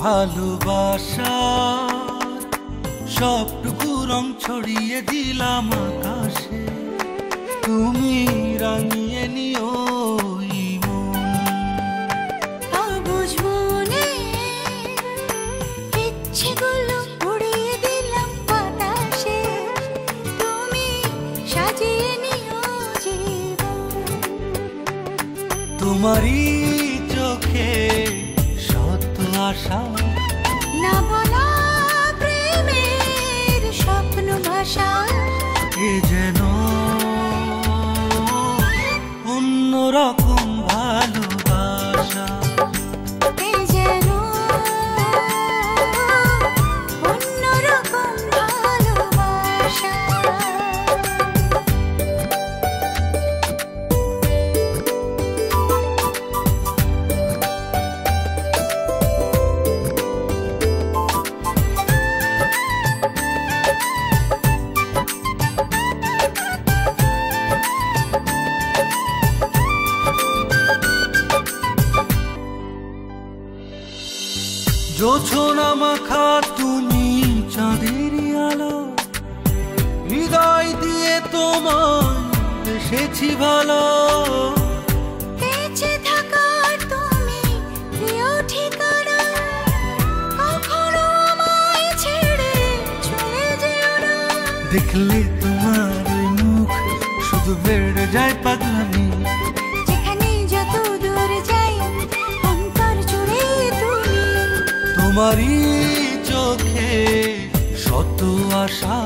ভালোবাসা সবটুকু রং ছড়িয়ে দিলাম আকাশে, তুমি রাঙিয়ে নিও ইচ্ছেগুলো উড়িয়ে দিলাম বাতাসে, তুমি সাজিয়ে নিও জীবন। তোমারই চোখে শত আশা, না বলা প্রেমের স্বপ্ন ভাষা, এ যেন অন্যরকম ভালোবাসা। জোছনা মাখা তুমি চাঁদের আলো, হৃদয় দিয়ে তোমায় এসেছি ভালো। বেঁচে থাকার তুমি প্রিয় ঠিকানা, কখনো আমায় ছেড়ে চলে যেও না। দেখলে তোমার ওই মুখ শুধু বেড়ে যায় পাগলামি, যেখানে যত দূর যাই অন্তর জুড়ে তুমি। তোমারই চোখে শত আশা,